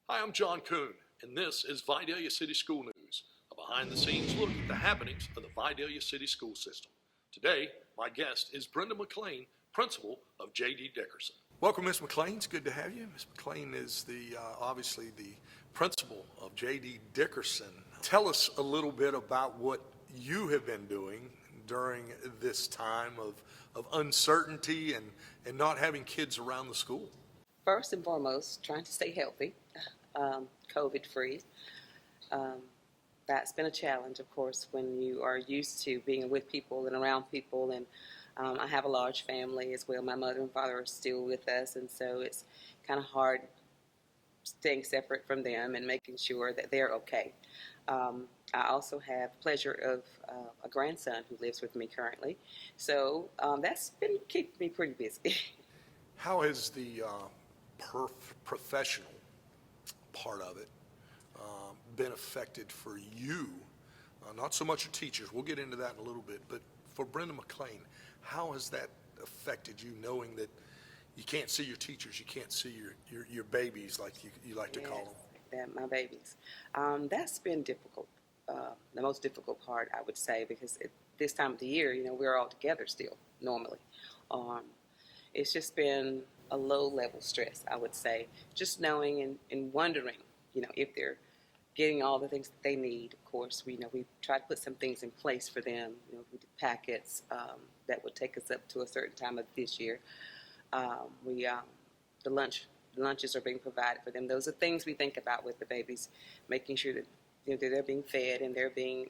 Hi, I'm John Koon, and this is Vidalia City School News, a behind-the-scenes look at the happenings of the Vidalia City School System. Today, my guest is Brenda McLain, principal of J.D. Dickerson. Welcome, Ms. McLain. It's good to have you. Ms. McLain is obviously the principal of J.D. Dickerson. Tell us a little bit about what you have been doing during this time of uncertainty and not having kids around the school. First and foremost, trying to stay healthy, COVID-free. That's been a challenge, of course, when you are used to being with people and around people. And I have a large family as well. My mother and father are still with us, and so it's kind of hard staying separate from them and making sure that they're okay. I also have the pleasure of a grandson who lives with me currently. So that's been keeping me pretty busy. How has the professional part of it been affected for you? Not so much your teachers, we'll get into that in a little bit, but for Brenda McLain, how has that affected you, knowing that you can't see your teachers, you can't see your babies, like you like to call them? My babies. That's been difficult. The most difficult part, I would say, because this time of the year, we're all together still, normally. It's just been a low-level stress, I would say. Just knowing and wondering, if they're getting all the things that they need. Of course, we try to put some things in place for them. We did packets that would take us up to a certain time of this year. The lunches are being provided for them. Those are things we think about with the babies, making sure that they're being fed and they're being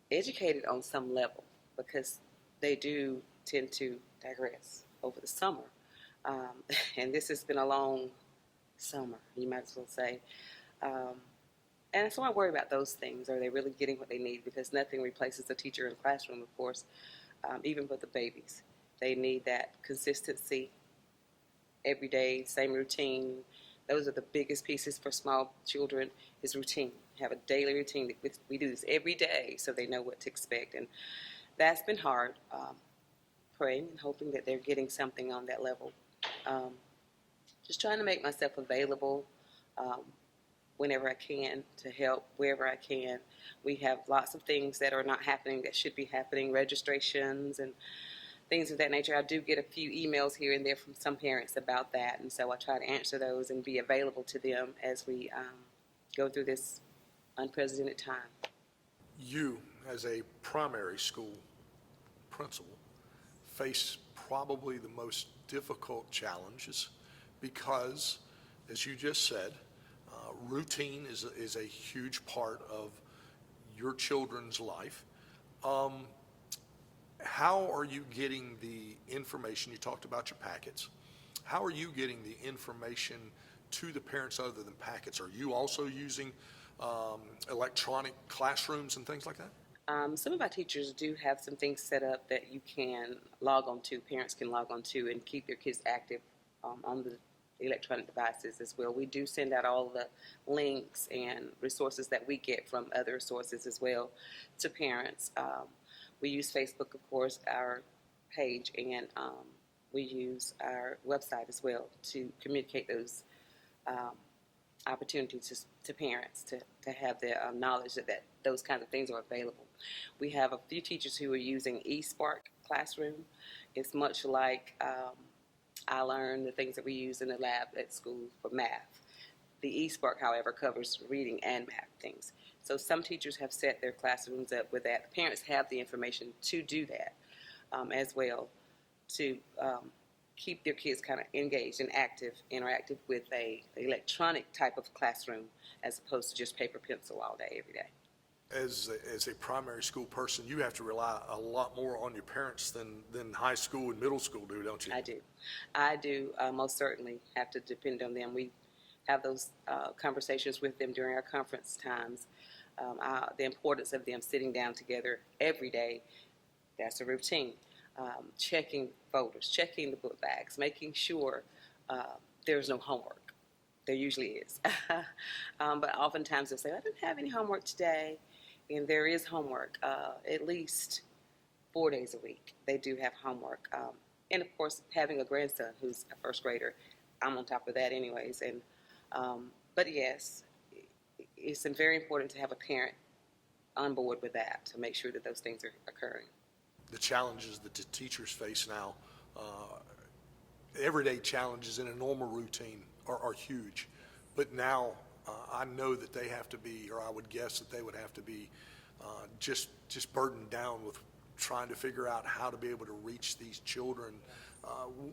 educated on some level, because they do tend to digress over the summer. And this has been a long summer, you might as well say. And so I worry about those things. Are they really getting what they need? Because nothing replaces a teacher in the classroom, of course, even for the babies. They need that consistency every day, same routine. Those are the biggest pieces for small children, is routine. Have a daily routine. We do this every day so they know what to expect. And that's been hard, praying and hoping that they're getting something on that level. Just trying to make myself available whenever I can to help, wherever I can. We have lots of things that are not happening that should be happening, registrations and things of that nature. I do get a few emails here and there from some parents about that, and so I try to answer those and be available to them as we go through this unprecedented time. You, as a primary school principal, face probably the most difficult challenges because, as you just said, routine is a huge part of your children's life. How are you getting the information? You talked about your packets. How are you getting the information to the parents other than packets? Are you also using electronic classrooms and things like that? Some of our teachers do have some things set up that you can log on to, parents can log on to, and keep their kids active on the electronic devices as well. We do send out all the links and resources that we get from other sources as well to parents. We use Facebook, of course, our page, and we use our website as well to communicate those opportunities to parents to have the knowledge that those kinds of things are available. We have a few teachers who are using eSpark Classroom. It's much like I learned the things that we use in the lab at school for math. The eSpark, however, covers reading and math things. So some teachers have set their classrooms up with that. Parents have the information to do that as well, to keep their kids kind of engaged and interactive with a electronic type of classroom as opposed to just paper pencil all day, every day. As a primary school person, you have to rely a lot more on your parents than high school and middle school do, don't you? I do most certainly have to depend on them. We have those conversations with them during our conference times. The importance of them sitting down together every day, that's a routine. Checking folders, checking the book bags, making sure there's no homework. There usually is. But oftentimes they'll say, I didn't have any homework today. And there is homework at least 4 days a week. They do have homework. And of course, having a grandson who's a first grader, I'm on top of that anyways. And But yes, it's very important to have a parent on board with that to make sure that those things are occurring. The challenges that the teachers face now, everyday challenges in a normal routine are huge. But now I know that they have to be, or I would guess that they would have to be just burdened down with trying to figure out how to be able to reach these children.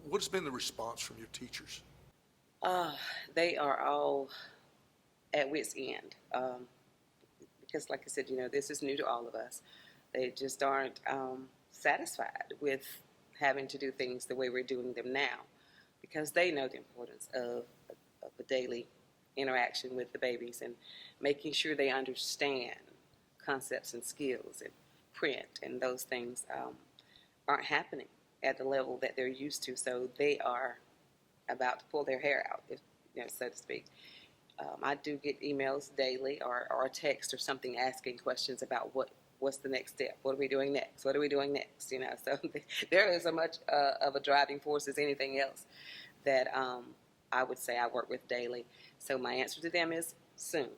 What's been the response from your teachers? They are all at wit's end. Because like I said, this is new to all of us. They just aren't satisfied with having to do things the way we're doing them now, because they know the importance of a daily interaction with the babies and making sure they understand concepts and skills and print and those things aren't happening at the level that they're used to. So they are about to pull their hair out, if, so to speak. I do get emails daily or a text or something asking questions about what's the next step? What are we doing next? What are we doing next? So there is as much of a driving force as anything else that I would say I work with daily. So my answer to them is soon.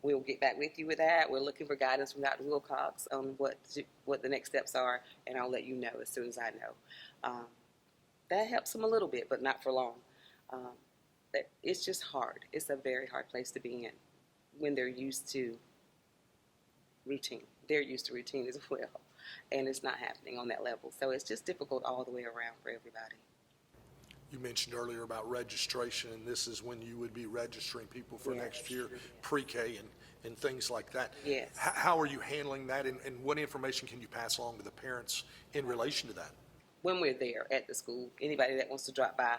We'll get back with you with that. We're looking for guidance from Dr. Wilcox on what the next steps are, and I'll let you know as soon as I know. That helps them a little bit, but not for long. But it's just hard. It's a very hard place to be in when they're used to routine. They're used to routine as well, and it's not happening on that level. So it's just difficult all the way around for everybody. You mentioned earlier about registration, and this is when you would be registering people for Yes. next year, pre-K and things like that. Yes. How are you handling that, and what information can you pass along to the parents in relation to that? When we're there at the school, anybody that wants to drop by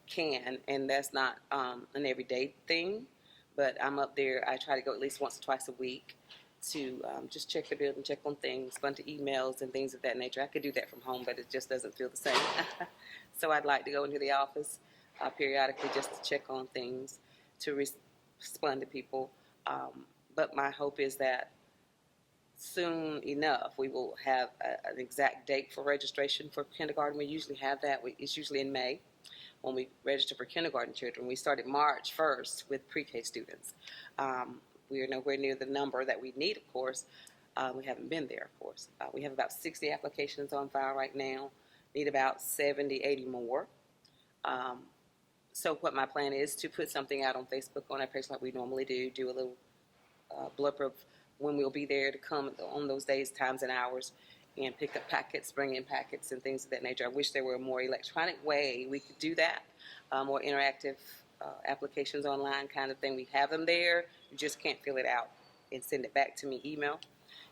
can, and that's not an everyday thing, but I'm up there. I try to go at least once or twice a week to just check the building, check on things, respond to emails and things of that nature. I could do that from home, but it just doesn't feel the same. So I'd like to go into the office periodically just to check on things, to respond to people. But my hope is that soon enough we will have an exact date for registration for kindergarten. We usually have that. It's usually in May when we register for kindergarten children. We started March 1st with pre-K students. We are nowhere near the number that we need, of course. We haven't been there, of course. We have about 60 applications on file right now. Need about 70, 80 more. So what my plan is to put something out on Facebook on our page like we normally do a little blurb of when we'll be there to come on those days, times, and hours, and pick up packets, bring in packets and things of that nature. I wish there were a more electronic way we could do that, more interactive applications online kind of thing. We have them there. You just can't fill it out and send it back to me email.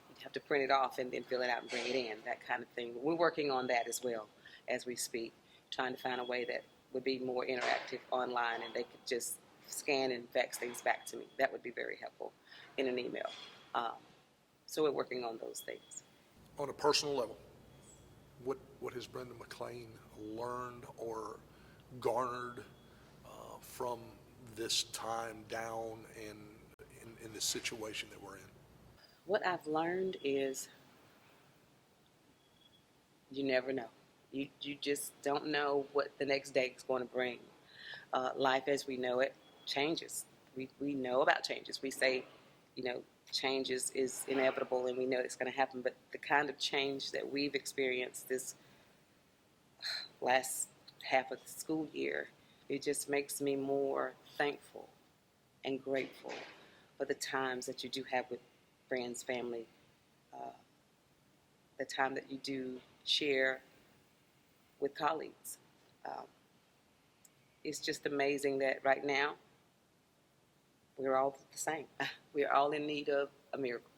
You have to print it off and then fill it out and bring it in, that kind of thing. We're working on that as well as we speak, trying to find a way that would be more interactive online and they could just scan and fax things back to me. That would be very helpful in an email. So we're working on those things. On a personal level, what has Brenda McLain learned or garnered from this time down and in the situation that we're in? What I've learned is you never know. You just don't know what the next day is going to bring. Life as we know it changes. We know about changes. We say, change is inevitable and we know it's going to happen, but the kind of change that we've experienced this last half of the school year, it just makes me more thankful and grateful for the times that you do have with friends, family, the time that you do share with colleagues. It's just amazing that right now we're all the same. We're all in need of a miracle.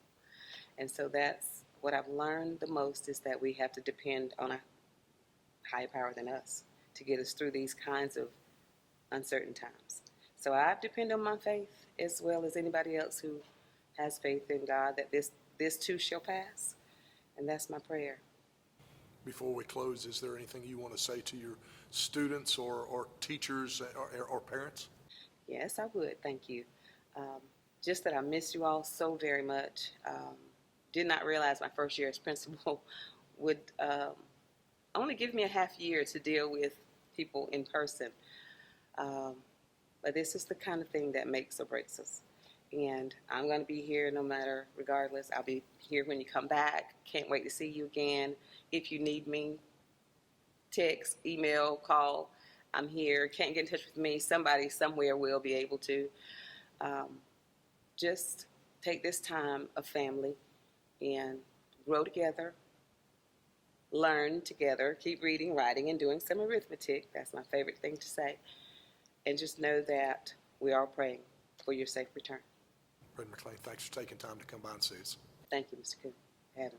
And so that's what I've learned the most, is that we have to depend on a higher power than us to get us through these kinds of uncertain times. So I depend on my faith as well as anybody else who has faith in God that this too shall pass. And that's my prayer. Before we close, is there anything you want to say to your students or teachers or parents? Yes, I would. Thank you. Just that I miss you all so very much. Did not realize my first year as principal would only give me a half year to deal with people in person. But But this is the kind of thing that makes or breaks us. And I'm going to be here no matter, regardless. I'll be here when you come back. Can't wait to see you again. If you need me, text, email, call. I'm here. Can't get in touch with me. Somebody somewhere will be able to. Just take this time of family and grow together, learn together, keep reading, writing, and doing some arithmetic. That's my favorite thing to say. And just know that we are praying for your safe return. Brenda McLain, thanks for taking time to come by and see us. Thank you, Mr. Koon. Adam.